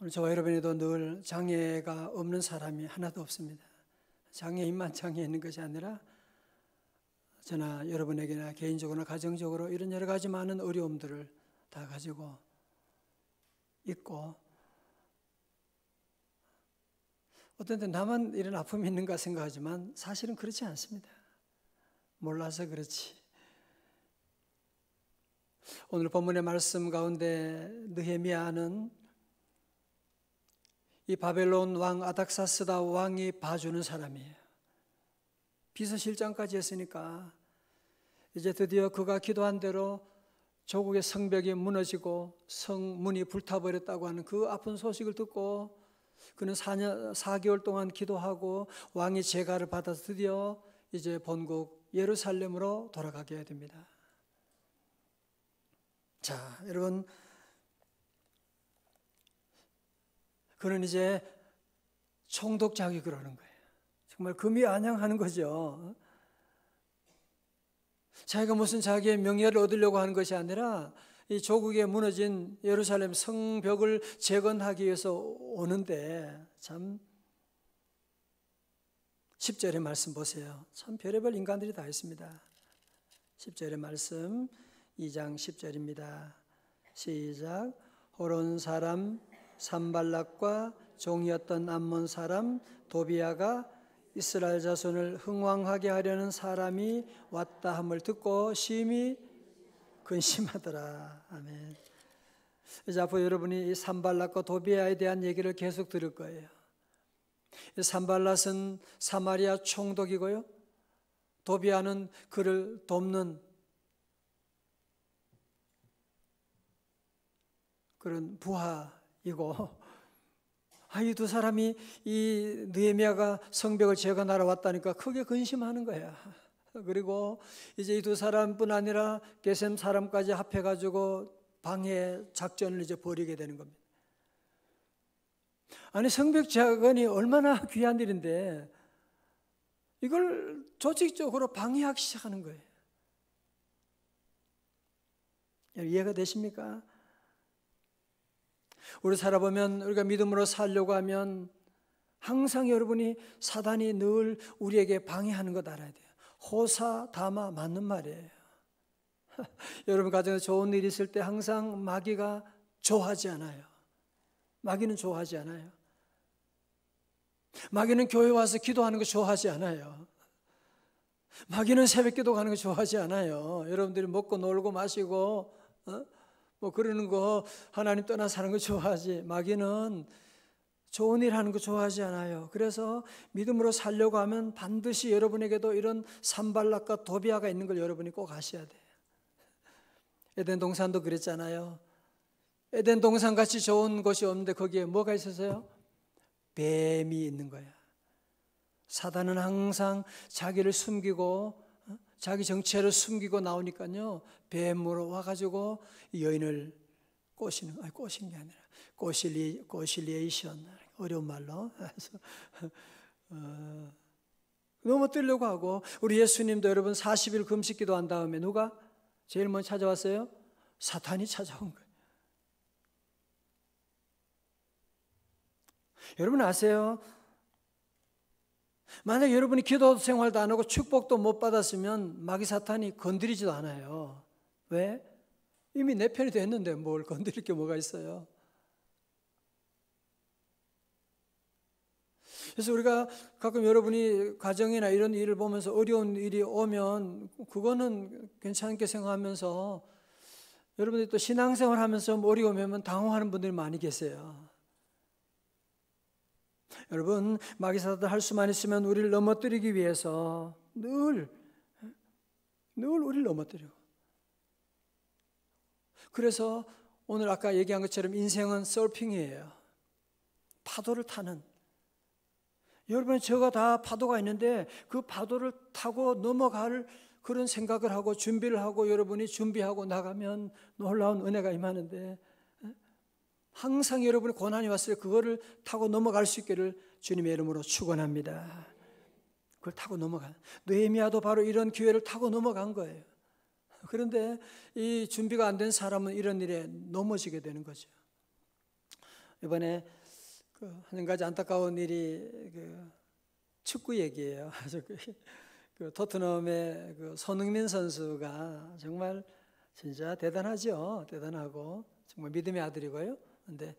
저와 여러분에도 늘 장애가 없는 사람이 하나도 없습니다. 장애인만 장애 있는 것이 아니라 저나 여러분에게나 개인적으로나 가정적으로 이런 여러 가지 많은 어려움들을 다 가지고 있고, 어떤 때 나만 이런 아픔이 있는가 생각하지만 사실은 그렇지 않습니다. 몰라서 그렇지. 오늘 본문의 말씀 가운데 느헤미야는 이 바벨론 왕 아닥사스다 왕이 봐주는 사람이에요. 비서실장까지 했으니까 이제 드디어 그가 기도한 대로 조국의 성벽이 무너지고 성문이 불타버렸다고 하는 그 아픈 소식을 듣고 그는 4개월 동안 기도하고 왕의 제가를 받아서 드디어 이제 본국 예루살렘으로 돌아가게 됩니다. 자, 여러분, 그는 이제 총독 자격을 하는 거예요. 정말 금이안양하는 거죠. 자기가 무슨 자기의 명예를 얻으려고 하는 것이 아니라 이 조국에 무너진 예루살렘 성벽을 재건하기 위해서 오는데, 참 10절의 말씀 보세요. 참 별의별 인간들이 다 있습니다. 10절의 말씀 2장 10절입니다. 시작. 호론 사람 산발락과 종이었던 암몬 사람 도비아가 이스라엘 자손을 흥왕하게 하려는 사람이 왔다 함을 듣고 심히 근심하더라. 아멘. 이제 앞으로 여러분이 이 산발락과 도비아에 대한 얘기를 계속 들을 거예요. 산발락은 사마리아 총독이고요, 도비아는 그를 돕는 그런 부하이고, 이 두 사람이 이 느헤미야가 성벽을 재건하러 왔다니까 크게 근심하는 거야. 그리고 이제 이 두 사람뿐 아니라 게셈 사람까지 합해가지고 방해 작전을 이제 벌이게 되는 겁니다. 아니, 성벽 재건이 얼마나 귀한 일인데 이걸 조직적으로 방해하기 시작하는 거예요. 이해가 되십니까? 우리 살아보면, 우리가 믿음으로 살려고 하면 항상 여러분이 사단이 늘 우리에게 방해하는 것 알아야 돼요. 호사, 다마 맞는 말이에요. 여러분 가정에 좋은 일이 있을 때 항상 마귀가 좋아하지 않아요. 마귀는 좋아하지 않아요. 마귀는 교회 와서 기도하는 거 좋아하지 않아요. 마귀는 새벽 기도 가는 거 좋아하지 않아요. 여러분들이 먹고 놀고 마시고 뭐 그러는 거 하나님 떠나 사는 거 좋아하지, 마귀는 좋은 일 하는 거 좋아하지 않아요. 그래서 믿음으로 살려고 하면 반드시 여러분에게도 이런 산발락과 도비아가 있는 걸 여러분이 꼭 아셔야 돼요. 에덴 동산도 그랬잖아요. 에덴 동산 같이 좋은 곳이 없는데 거기에 뭐가 있었어요? 뱀이 있는 거야. 사단은 항상 자기를 숨기고 자기 정체를 숨기고 나오니까요, 뱀으로 와가지고 여인을 꼬시는, 꼬신 게 아니라 꼬실리에이션, 어려운 말로 넘어뜨리려고 하고, 우리 예수님도 여러분 40일 금식 기도한 다음에 누가 제일 먼저 찾아왔어요? 사탄이 찾아온 거예요. 여러분 아세요? 만약 여러분이 기도 생활도 안 하고 축복도 못 받았으면 마귀 사탄이 건드리지도 않아요. 왜? 이미 내 편이 됐는데 뭘 건드릴 게 뭐가 있어요? 그래서 우리가 가끔 여러분이 가정이나 이런 일을 보면서 어려운 일이 오면 그거는 괜찮게 생각하면서, 여러분들이 또 신앙생활 하면서 어려우면 당황하는 분들이 많이 계세요. 여러분, 마귀사도 할 수만 있으면 우리를 넘어뜨리기 위해서 늘 우리를 넘어뜨리고, 그래서 오늘 아까 얘기한 것처럼 인생은 서핑이에요. 파도를 타는. 여러분, 저가 다 파도가 있는데 그 파도를 타고 넘어갈 그런 생각을 하고 준비를 하고 여러분이 준비하고 나가면 놀라운 은혜가 임하는데, 항상 여러분이 고난이 왔을 때 그거를 타고 넘어갈 수 있기를 주님의 이름으로 축원합니다. 그걸 타고 넘어간, 느헤미야도 바로 이런 기회를 타고 넘어간 거예요. 그런데 이 준비가 안 된 사람은 이런 일에 넘어지게 되는 거죠. 이번에 한 가지 안타까운 일이 축구 얘기예요. 토트넘의 손흥민 선수가 정말 진짜 대단하죠. 대단하고 정말 믿음의 아들이고요. 근데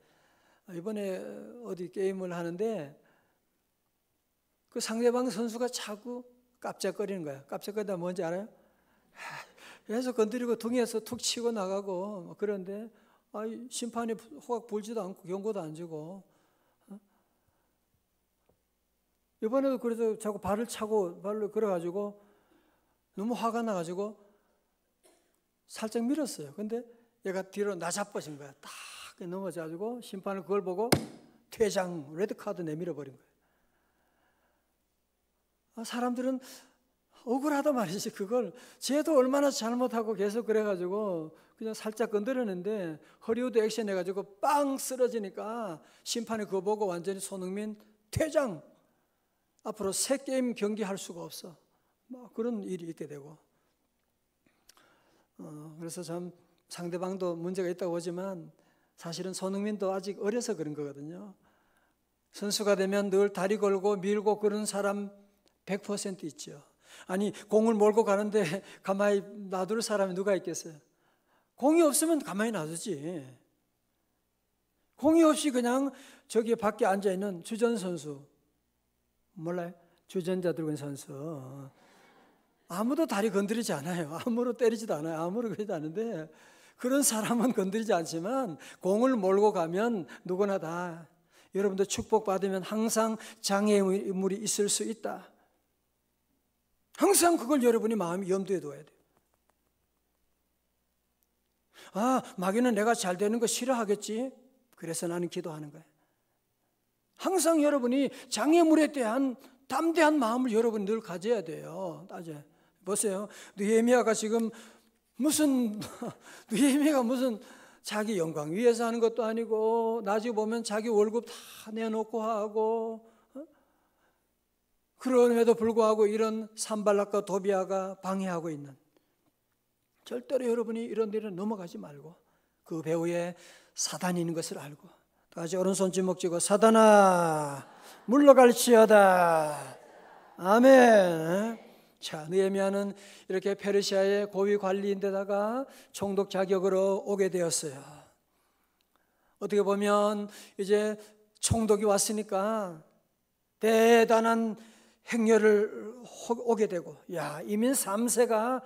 이번에 어디 게임을 하는데 그 상대방 선수가 자꾸 깜짝거리는 거야. 깜짝거리다 뭔지 알아요? 계속 건드리고 등에서 툭 치고 나가고 그런데 심판이 호각 불지도 않고 경고도 안 주고 이번에도 그래서 자꾸 발을 차고 발로 걸어가지고 너무 화가 나가지고 살짝 밀었어요. 근데 얘가 뒤로 나자빠진 거야. 딱 넘어져가지고 심판은 그걸 보고 퇴장 레드카드 내밀어 버린 거예요. 사람들은 억울하다 말이지. 그걸 쟤도 얼마나 잘못하고 계속 그래가지고 그냥 살짝 건드렸는데 허리우드 액션 해가지고 빵 쓰러지니까 심판이 그거 보고 완전히 손흥민 퇴장, 앞으로 새 게임 경기할 수가 없어. 그런 일이 있게 되고 그래서 참 상대방도 문제가 있다고 보지만 사실은 손흥민도 아직 어려서 그런 거거든요. 선수가 되면 늘 다리 걸고 밀고 그런 사람 100% 있죠. 아니 공을 몰고 가는데 가만히 놔둘 사람이 누가 있겠어요? 공이 없으면 가만히 놔두지. 공이 없이 그냥 저기 밖에 앉아있는 주전 선수 몰라요? 주전자 들고 있는 선수 아무도 다리 건드리지 않아요. 아무로 때리지도 않아요. 아무로 그러지도 않은데 그런 사람은 건드리지 않지만 공을 몰고 가면 누구나 다 여러분들 축복받으면 항상 장애물이 있을 수 있다. 항상 그걸 여러분이 마음에 염두에 둬야 돼요. 마귀는 내가 잘 되는 거 싫어하겠지. 그래서 나는 기도하는 거예요. 항상 여러분이 장애물에 대한 담대한 마음을 여러분이 늘 가져야 돼요. 보세요. 느헤미야가 지금 느헤미야가 무슨 자기 영광 위해서 하는 것도 아니고 나중에 보면 자기 월급 다 내놓고 하고 그럼에도 불구하고 이런 산발락과 도비아가 방해하고 있는 절대로 여러분이 이런 데는 넘어가지 말고 그 배후에 사단이 있는 것을 알고 다시 오른손 주먹 쥐고 사단아 물러갈지어다. 아멘. 자, 느헤미야는 이렇게 페르시아의 고위 관리인데다가 총독 자격으로 오게 되었어요. 어떻게 보면 이제 총독이 왔으니까 대단한 행렬을 오게 되고 이민 3세가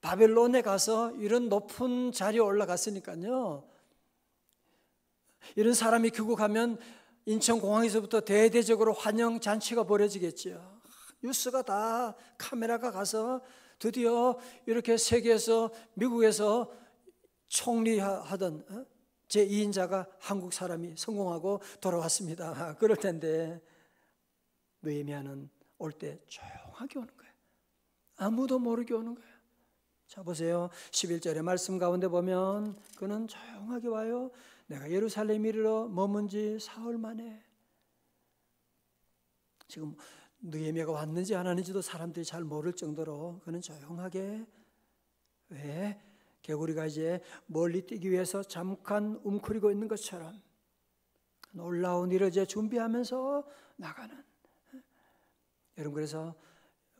바벨론에 가서 이런 높은 자리에 올라갔으니까요. 이런 사람이 귀국하면 인천공항에서부터 대대적으로 환영 잔치가 벌어지겠죠. 뉴스가 다 카메라가 가서 드디어 이렇게 세계에서 미국에서 총리하던 제2인자가 한국 사람이 성공하고 돌아왔습니다. 그럴 텐데 느헤미야는 올 때 조용하게 오는 거예요. 아무도 모르게 오는 거예요. 자 보세요. 11절의 말씀 가운데 보면 그는 조용하게 와요. 내가 예루살렘에 이르러 머문 지 사흘 만에. 지금 느헤미야가 왔는지 안 왔는지도 사람들이 잘 모를 정도로 그는 조용하게. 왜? 개구리가 이제 멀리 뛰기 위해서 잠깐 웅크리고 있는 것처럼 놀라운 일을 이제 준비하면서 나가는. 여러분 그래서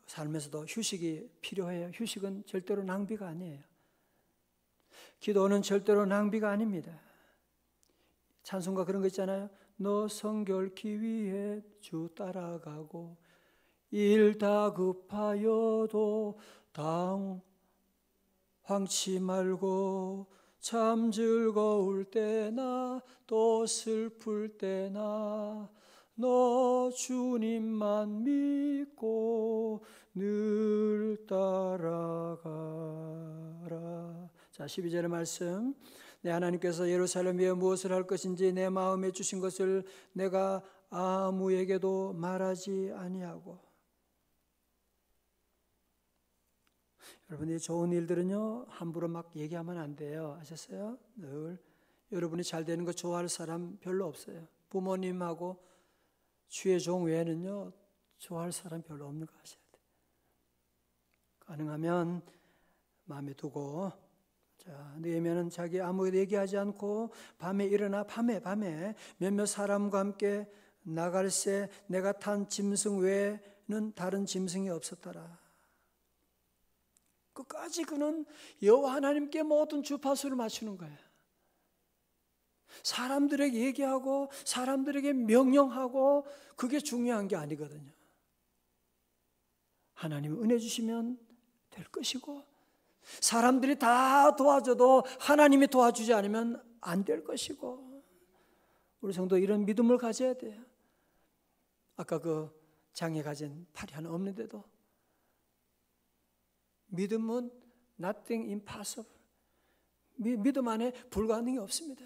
삶에서도 휴식이 필요해요. 휴식은 절대로 낭비가 아니에요. 기도는 절대로 낭비가 아닙니다. 찬송가 그런 거 있잖아요. 너 성결케 위해 주 따라가고 일 다급하여도 당황치 말고 참 즐거울 때나 또 슬플 때나 너 주님만 믿고 늘 따라가라. 자 12절의 말씀. 내 하나님께서 예루살렘 위에 무엇을 할 것인지 내 마음에 주신 것을 내가 아무에게도 말하지 아니하고. 여러분이 좋은 일들은요 함부로 막 얘기하면 안 돼요. 아셨어요? 늘 여러분이 잘 되는 거 좋아할 사람 별로 없어요. 부모님하고 주의 종 외에는요 좋아할 사람 별로 없는 거 아셔야 돼요. 가능하면 마음에 두고 자, 느헤미야는 자기 아무에도 얘기하지 않고 밤에 일어나 밤에 몇몇 사람과 함께 나갈새 내가 탄 짐승 외에는 다른 짐승이 없었더라. 끝까지 그는 여호와 하나님께 모든 주파수를 맞추는 거예요. 사람들에게 얘기하고 사람들에게 명령하고 그게 중요한 게 아니거든요. 하나님이 은혜 주시면 될 것이고 사람들이 다 도와줘도 하나님이 도와주지 않으면 안 될 것이고 우리 성도 이런 믿음을 가져야 돼요. 아까 그 장애 가진 팔이 하나 없는데도 믿음은 nothing impossible. 믿음 안에 불가능이 없습니다.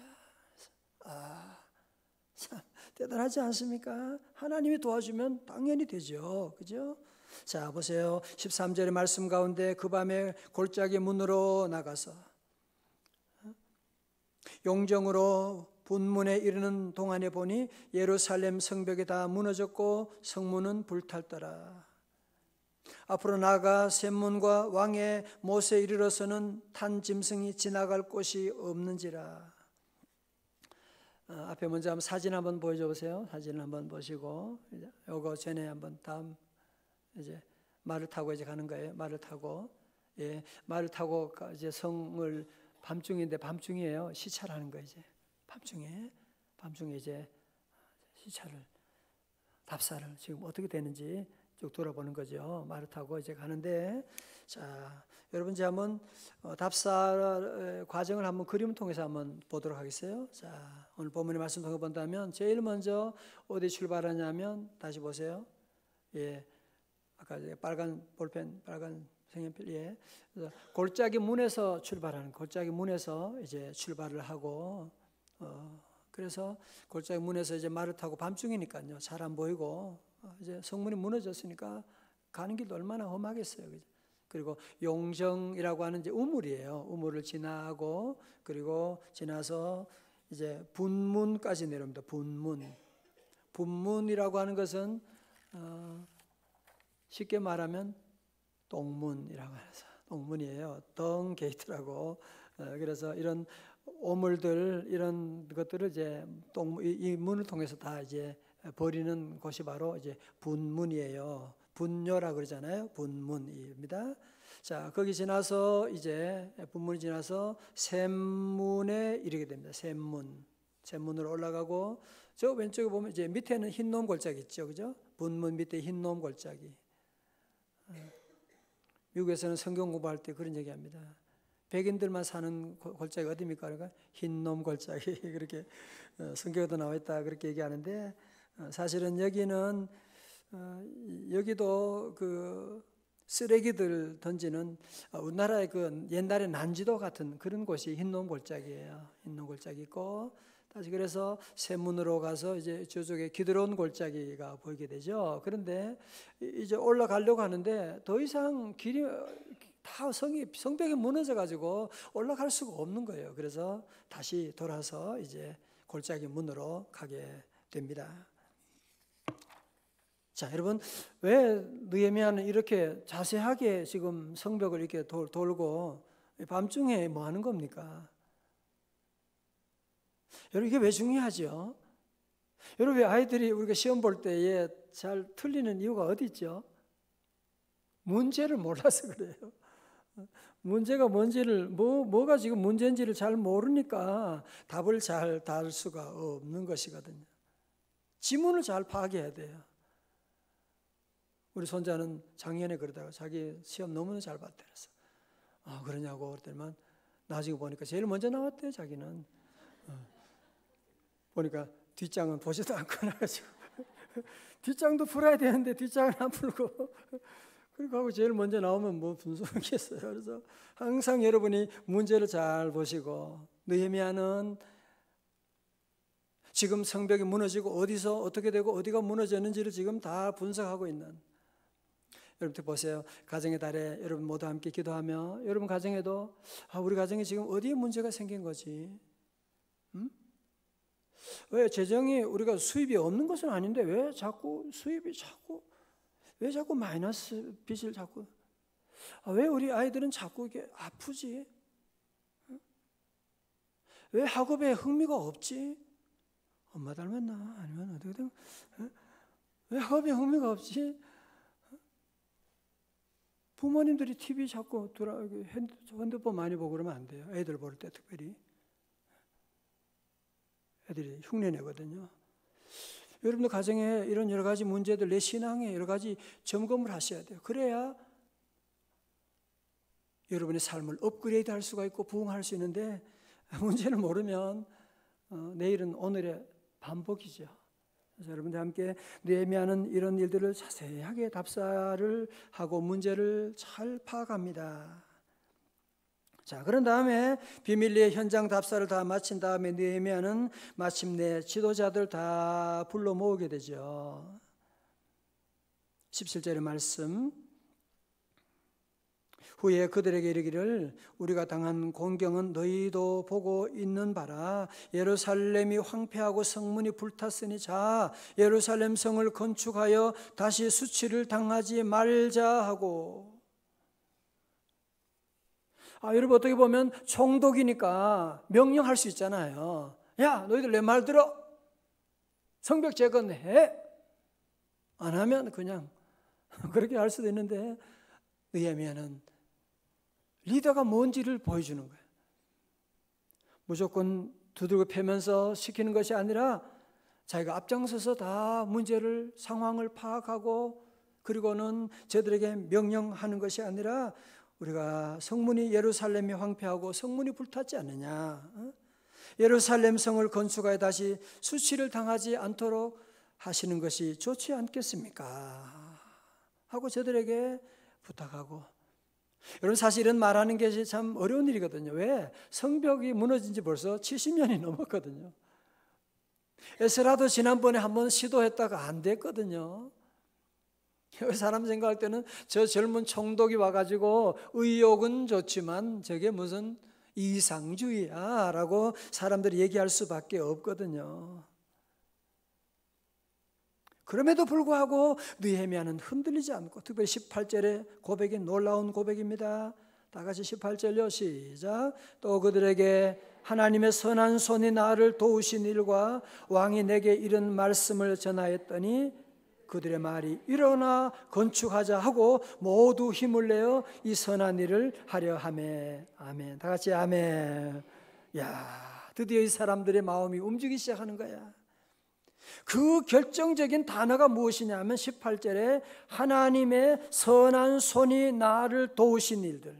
참 대단하지 않습니까? 하나님이 도와주면 당연히 되죠. 그죠? 자, 보세요. 13절의 말씀 가운데 그 밤에 골짜기 문으로 나가서 용정으로 분문에 이르는 동안에 보니 예루살렘 성벽이 다 무너졌고 성문은 불탔더라. 앞으로 나아가 샘문과 왕의 못에 이르러서는 탄 짐승이 지나갈 곳이 없는지라. 앞에 먼저 한번 사진 한번 보여줘 보세요. 사진을 한번 보시고 요거 전에 한번 다음 이제 말을 타고 이제 가는 거예요. 말을 타고 말을 타고 이제 성을 밤중인데 밤중이에요. 시찰을 하는 거예요. 이제 밤중에 이제 시찰을 답사를 지금 어떻게 되는지 쭉 돌아보는 거죠. 말을 타고 이제 가는데 자 여러분 이제 한번 답사 과정을 한번 그림을 통해서 한번 보도록 하겠어요. 자 오늘 본문의 말씀 통해 본다면 제일 먼저 어디 출발하냐면 다시 보세요. 아까 빨간 볼펜, 빨간 색연필, 골짜기 문에서 출발하는 골짜기 문에서 이제 출발을 하고, 그래서 골짜기 문에서 이제 말을 타고 밤중이니까요, 잘 안 보이고 이제 성문이 무너졌으니까 가는 길도 얼마나 험하겠어요, 그죠? 그리고 용정이라고 하는 이제 우물이에요. 우물을 지나고 그리고 지나서 이제 분문까지 내려옵니다. 분문이라고 하는 것은 쉽게 말하면 똥문이라고 해서 똥문이에요. 덩 게이트라고. 그래서 이런 오물들 이런 것들을 이제 이 문을 통해서 다 이제 버리는 곳이 바로 이제 분문이에요. 분뇨라 그러잖아요. 분문입니다. 자, 거기 지나서 이제 분문이 지나서 샘문에 이르게 됩니다. 샘문으로 올라가고 저 왼쪽에 보면 이제 밑에는 흰놈 골짜기 있죠, 그죠? 분문 밑에 흰놈 골짜기. 미국에서는 성경 공부할 때 그런 얘기합니다. 백인들만 사는 골짜기 어디입니까? 그러니까 흰놈 골짜기 그렇게 성경에도 나와 있다 그렇게 얘기하는데 사실은 여기는 여기도 그 쓰레기들 던지는 우리나라의 그 옛날에 난지도 같은 그런 곳이 흰놈 골짜기예요. 흰놈 골짜기 있고 다시 그래서 샘문으로 가서 이제 저쪽에 기드론 골짜기가 보이게 되죠. 그런데 이제 올라가려고 하는데 더 이상 길이 다 성벽이 무너져 가지고 올라갈 수가 없는 거예요. 그래서 다시 돌아서 이제 골짜기 문으로 가게 됩니다. 자, 여러분 왜 느헤미야는 이렇게 자세하게 지금 성벽을 이렇게 돌고 밤중에 뭐 하는 겁니까? 여러분 이게 왜 중요하죠? 여러분 왜 아이들이 우리가 시험 볼 때에 잘 틀리는 이유가 어디 있죠? 문제를 몰라서 그래요. 문제가 뭔지를 뭐가 지금 문제인지를 잘 모르니까 답을 잘 달 수가 없는 것이거든요. 지문을 잘 파악해야 돼요. 우리 손자는 작년에 그러다가 자기 시험 너무나 잘 봤대. 그래서 그러냐고 그랬더니만 나중에 보니까 제일 먼저 나왔대요. 자기는 보니까 뒷장은 보지도 않고 나가지고 뒷장도 풀어야 되는데 뒷장은 안 풀고 그리고 하고 제일 먼저 나오면 뭐 분수하겠어요. 그래서 항상 여러분이 문제를 잘 보시고 느헤미야는 지금 성벽이 무너지고 어디서 어떻게 되고 어디가 무너졌는지를 지금 다 분석하고 있는 여러분들 보세요. 가정의 달에 여러분 모두 함께 기도하며 여러분 가정에도 우리 가정에 지금 어디에 문제가 생긴 거지? 왜 재정이 우리가 수입이 없는 것은 아닌데 왜 자꾸 수입이 왜 자꾸 마이너스 빚을 자꾸 왜 우리 아이들은 자꾸 이게 아프지? 왜 학업에 흥미가 없지? 엄마 닮았나? 아니면 어떻게 된? 왜 학업에 흥미가 없지? 부모님들이 TV 자꾸 핸드폰 많이 보고 그러면 안 돼요. 애들 볼 때 특별히. 애들이 흉내내거든요. 여러분들 가정에 이런 여러 가지 문제들, 내 신앙에 여러 가지 점검을 하셔야 돼요. 그래야 여러분의 삶을 업그레이드 할 수가 있고 부흥할 수 있는데, 문제를 모르면 내일은 오늘의 반복이죠. 그래서 여러분들 함께 느헤미야는 이런 일들을 자세하게 답사를 하고 문제를 잘 파악합니다. 자, 그런 다음에 비밀리에 현장 답사를 다 마친 다음에 느헤미야는 마침내 지도자들 다 불러 모으게 되죠. 17절의 말씀. 후에 그들에게 이르기를 우리가 당한 공경은 너희도 보고 있는 바라. 예루살렘이 황폐하고 성문이 불탔으니 자 예루살렘 성을 건축하여 다시 수치를 당하지 말자 하고. 여러분 어떻게 보면 총독이니까 명령할 수 있잖아요. 야 너희들 내 말 들어. 성벽 재건해. 안 하면 그냥 그렇게 할 수도 있는데, 느헤미야는 리더가 뭔지를 보여주는 거예요. 무조건 두들겨 패면서 시키는 것이 아니라 자기가 앞장서서 다 문제를, 상황을 파악하고 그리고는 저들에게 명령하는 것이 아니라, 우리가 성문이 예루살렘이 황폐하고 성문이 불탔지 않느냐, 예루살렘 성을 건축하여 다시 수치를 당하지 않도록 하시는 것이 좋지 않겠습니까? 하고 저들에게 부탁하고. 여러분 사실은 말하는 게 참 어려운 일이거든요. 왜? 성벽이 무너진 지 벌써 70년이 넘었거든요. 에스라도 지난번에 한번 시도했다가 안 됐거든요. 사람 생각할 때는 저 젊은 총독이 와가지고 의욕은 좋지만 저게 무슨 이상주의야 라고 사람들이 얘기할 수밖에 없거든요. 그럼에도 불구하고 느헤미야는 흔들리지 않고, 특별히 18절의 고백이 놀라운 고백입니다. 다 같이 18절요 시작. 또 그들에게 하나님의 선한 손이 나를 도우신 일과 왕이 내게 이런 말씀을 전하였더니 그들의 말이 일어나 건축하자 하고 모두 힘을 내어 이 선한 일을 하려 하매. 아멘. 다 같이 아멘. 야, 드디어 이 사람들의 마음이 움직이기 시작하는 거야. 그 결정적인 단어가 무엇이냐면 18절에 하나님의 선한 손이 나를 도우신 일들,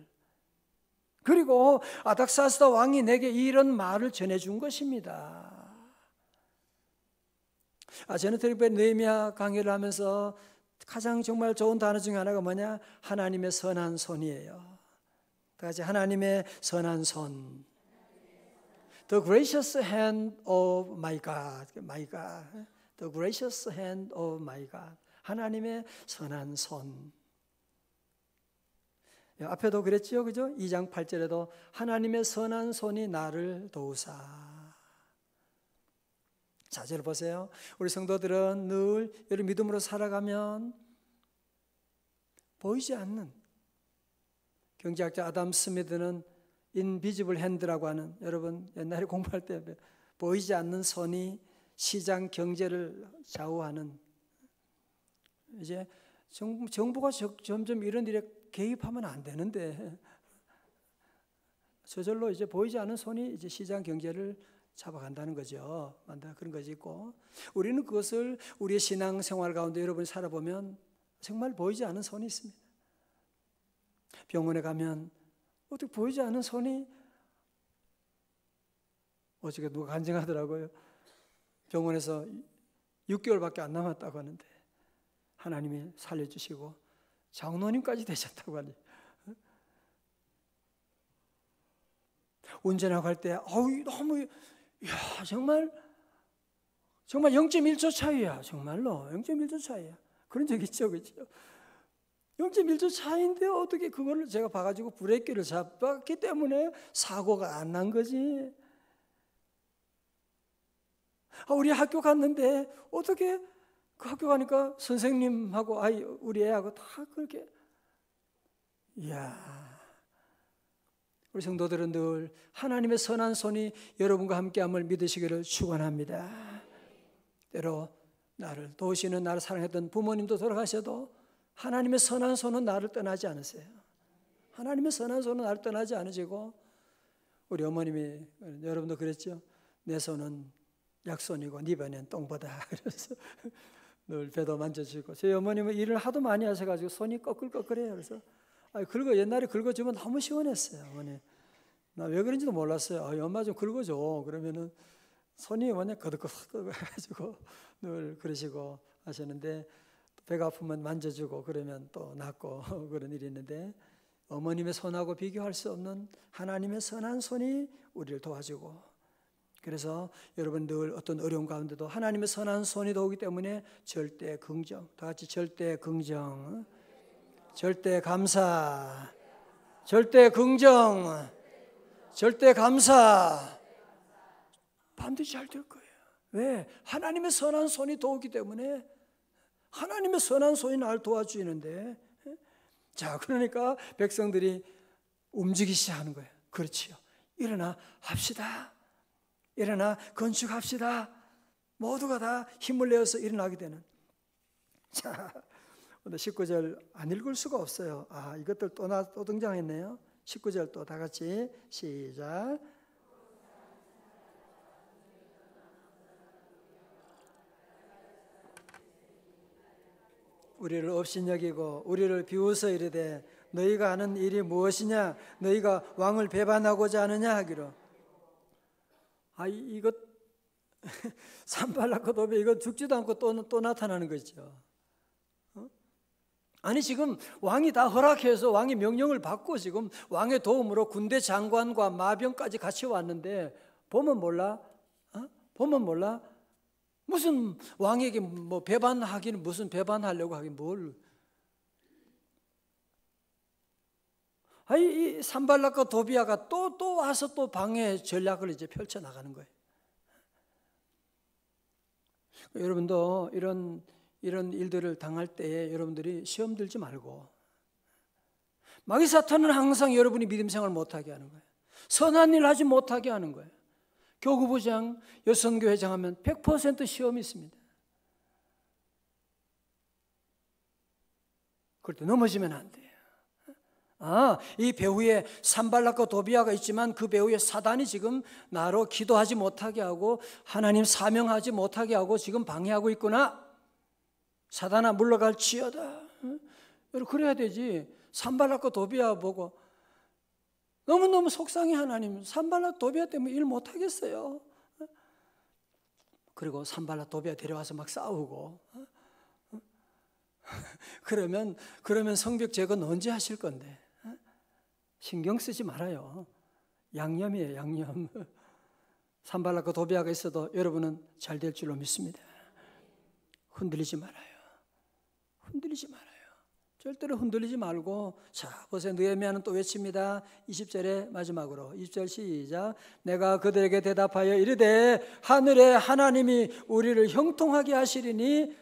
그리고 아닥사스다 왕이 내게 이런 말을 전해준 것입니다. 저는 특별히 느헤미야 강의를 하면서 가장 정말 좋은 단어 중에 하나가 뭐냐? 하나님의 선한 손이에요. 다 같이 하나님의 선한 손. The gracious hand of my God, my God. The gracious hand of my God. 하나님의 선한 손. 앞에도 그랬죠, 그죠? 2장 8절에도 하나님의 선한 손이 나를 도우사. 자, 절 보세요. 우리 성도들은 늘 여러분 믿음으로 살아가면 보이지 않는, 경제학자 아담 스미드는 인비지블 핸드라고 하는, 여러분 옛날에 공부할 때 보이지 않는 손이 시장 경제를 좌우하는, 이제 정부가 점점 이런 일에 개입하면 안 되는데 저절로 이제 보이지 않는 손이 이제 시장 경제를 잡아간다는 거죠. 그런 것이 있고, 우리는 그것을 우리의 신앙생활 가운데 여러분이 살아보면 정말 보이지 않는 손이 있습니다. 병원에 가면 어떻게 보이지 않는 손이, 어저께 누가 간증하더라고요. 병원에서 6개월밖에 안 남았다고 하는데 하나님이 살려주시고 장로님까지 되셨다고 하니, 운전하고 할 때 너무 정말 0.1초 차이야. 정말로 0.1초 차이야. 그런 적 있죠, 그렇죠? 0.1초 차이인데 어떻게 그거를 제가 봐가지고 브레이크를 잡았기 때문에 사고가 안 난 거지. 우리 학교 갔는데 어떻게 그 학교 가니까 선생님하고 우리 애하고 다 그렇게, 이야, 우리 성도들은 늘 하나님의 선한 손이 여러분과 함께함을 믿으시기를 축원합니다. 때로 나를 도우시는, 나를 사랑했던 부모님도 돌아가셔도 하나님의 선한 손은 나를 떠나지 않으세요. 하나님의 선한 손은 나를 떠나지 않으시고, 우리 어머님이, 여러분도 그랬죠? 내 손은 약손이고 네 배는 똥보다. 그래서 늘 배도 만져주고, 저희 어머님은 일을 하도 많이 하셔가지고 손이 꺼끌꺼끌해요. 그래서 옛날에 긁어주면 너무 시원했어요. 어머니, 나 왜 그런지도 몰랐어요. 엄마 좀 긁어줘. 그러면은 손이 뭐냐 거득거득 해가지고 늘 그러시고 하셨는데, 배가 아프면 만져주고 그러면 또 낫고 그런 일이 있는데, 어머님의 손하고 비교할 수 없는 하나님의 선한 손이 우리를 도와주고, 그래서 여러분 늘 어떤 어려운 가운데도 하나님의 선한 손이 도우기 때문에 절대 긍정, 다 같이 절대 긍정, 절대 감사, 절대 긍정, 절대 감사, 반드시 잘 될 거예요. 왜? 하나님의 선한 손이 도우기 때문에. 하나님의 선한 손이 나를 도와주는데, 자, 그러니까 백성들이 움직이기 시작하는 거예요. 그렇지요. 일어나 합시다. 일어나 건축합시다. 모두가 다 힘을 내어서 일어나게 되는. 자, 19절 안 읽을 수가 없어요. 이것들 또 등장했네요. 19절 또 다 같이 시작. 우리를 업신여기고 우리를 비웃어 이르되 너희가 하는 일이 무엇이냐? 너희가 왕을 배반하고자 하느냐 하기로. 이것 산발락과 도비아 이거 죽지도 않고 또 나타나는 거죠. 아니 지금 왕이 다 허락해서 왕이 명령을 받고 지금 왕의 도움으로 군대 장관과 마병까지 같이 왔는데 보면 몰라? 보면 몰라? 무슨 왕에게 뭐 배반하기는 무슨 배반하려고 하긴 뭘? 이 산발락과 도비아가 또 와서 또 방해 전략을 이제 펼쳐 나가는 거예요. 여러분도 이런 일들을 당할 때에 여러분들이 시험 들지 말고, 마귀 사탄은 항상 여러분이 믿음 생활을 못하게 하는 거예요. 선한 일 하지 못하게 하는 거예요. 교구부장, 여성교회장 하면 100% 시험이 있습니다. 그럴 때 넘어지면 안 돼요. 이 배후에 산발락과 도비아가 있지만 그 배후에 사단이 지금 나로 기도하지 못하게 하고 하나님 사명하지 못하게 하고 지금 방해하고 있구나. 사단아 물러갈지어다. 여러분 그래야 되지. 산발락과 도비아 보고 너무너무 속상해. 하나님 산발락 도비아 때문에 일 못하겠어요. 그리고 산발락 도비아 데려와서 막 싸우고 그러면 성벽 제거는 언제 하실 건데? 신경 쓰지 말아요. 양념이에요, 양념. 산발락과 도비아가 있어도 여러분은 잘 될 줄로 믿습니다. 흔들리지 말아요. 흔들리지 말아요. 절대로 흔들리지 말고. 자, 보세요. 느헤미야는 또 외칩니다. 20절의 마지막으로 20절 시작. 내가 그들에게 대답하여 이르되 하늘의 하나님이 우리를 형통하게 하시리니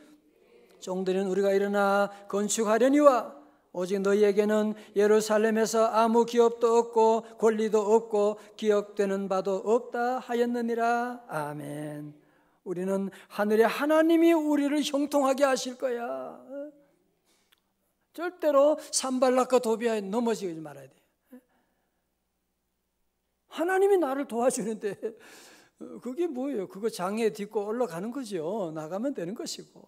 종들은 우리가 일어나 건축하려니와 오직 너희에게는 예루살렘에서 아무 기업도 없고 권리도 없고 기억되는 바도 없다 하였느니라. 아멘. 우리는 하늘의 하나님이 우리를 형통하게 하실 거야. 절대로 산발락과 도비아에 넘어지지 말아야 돼. 하나님이 나를 도와주는데 그게 뭐예요? 그거 장에 딛고 올라가는 거죠. 나가면 되는 것이고.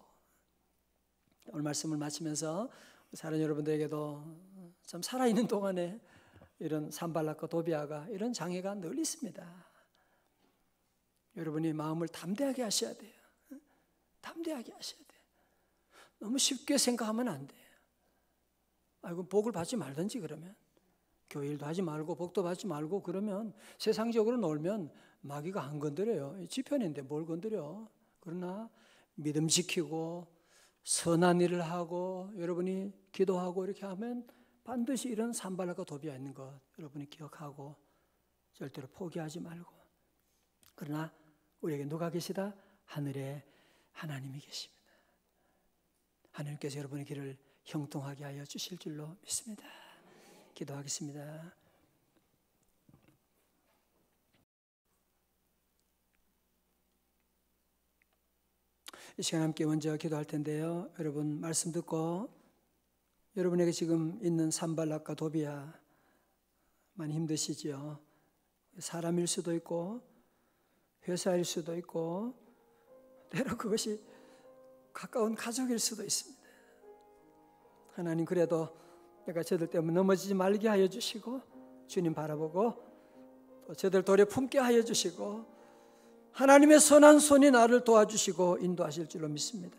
오늘 말씀을 마치면서 사랑 여러분들에게도 참 살아있는 동안에 이런 산발락과 도비아가 이런 장애가 늘 있습니다. 여러분이 마음을 담대하게 하셔야 돼요. 담대하게 하셔야 돼요. 너무 쉽게 생각하면 안 돼요. 아이고 복을 받지 말든지 그러면 교회 일도 하지 말고 복도 받지 말고 그러면 세상적으로 놀면 마귀가 안 건드려요. 지편인데 뭘 건드려. 그러나 믿음 지키고 선한 일을 하고 여러분이 기도하고 이렇게 하면 반드시 이런 산발락과 도비아 있는 것 여러분이 기억하고 절대로 포기하지 말고. 그러나 우리에게 누가 계시다? 하늘에 하나님이 계십니다. 하나님께서 여러분의 길을 형통하게 하여 주실 줄로 믿습니다. 기도하겠습니다. 이 시간 함께 먼저 기도할 텐데요. 여러분 말씀 듣고 여러분에게 지금 있는 산발락과 도비야 많이 힘드시지요. 사람일 수도 있고 회사일 수도 있고 때로 그것이 가까운 가족일 수도 있습니다. 하나님 그래도 내가 저들 때문에 넘어지지 말게 하여 주시고 주님 바라보고 또 저들 도려 품게 하여 주시고 하나님의 선한 손이 나를 도와주시고 인도하실 줄로 믿습니다.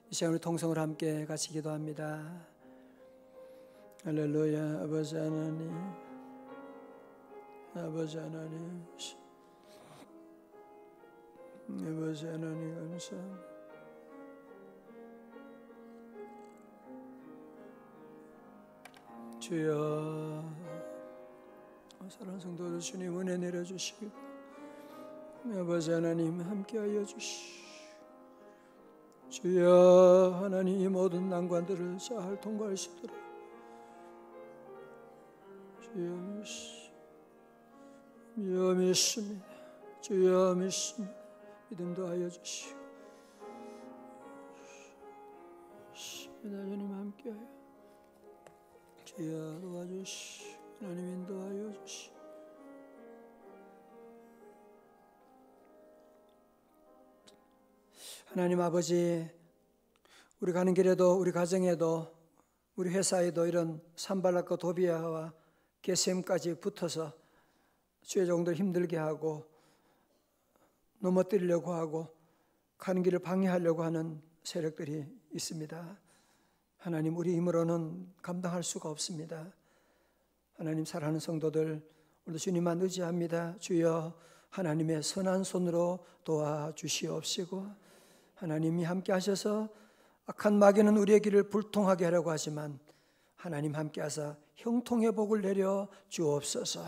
이 시간 우리 통성으로 함께 같이 기도합니다. 할렐루야. 아버지 하나님, 아버지 하나님, 아버지 하나님 감사합니다. 주여, 사랑하는 성도들 주님 은혜 내려주시고 아버지 하나님 함께하여 주시고 주여 하나님 이 모든 난관들을 잘 통과할 수 있도록 주여 믿습니다. 주여 믿습니다. 믿음도 하여 주시고 주님 함께하여 주여 도와주시고 하나님 인도하여 주시고 하나님 아버지 우리 가는 길에도 우리 가정에도 우리 회사에도 이런 산발락과 도비야와 게셈까지 붙어서 주의 종들 힘들게 하고 넘어뜨리려고 하고 가는 길을 방해하려고 하는 세력들이 있습니다. 하나님 우리 힘으로는 감당할 수가 없습니다. 하나님 사랑하는 성도들 오늘 주님만 의지합니다. 주여 하나님의 선한 손으로 도와주시옵시고 하나님이 함께 하셔서 악한 마귀는 우리의 길을 불통하게 하려고 하지만 하나님 함께 하사 형통의 복을 내려 주옵소서.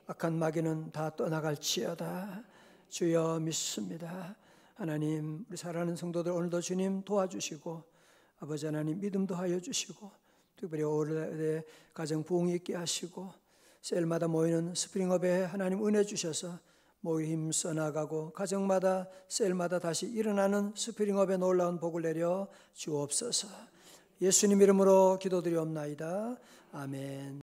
악한 마귀는 다 떠나갈지어다. 주여 믿습니다. 하나님 우리 사랑하는 성도들 오늘도 주님 도와주시고 아버지 하나님 믿음도 하여 주시고 특별히 올해 가정 부흥이 있게 하시고 셀마다 모이는 스프링업에 하나님 은혜 주셔서 모임 힘써 나가고 가정마다 셀마다 다시 일어나는 스프링업에 놀라운 복을 내려 주옵소서. 예수님 이름으로 기도드리옵나이다. 아멘.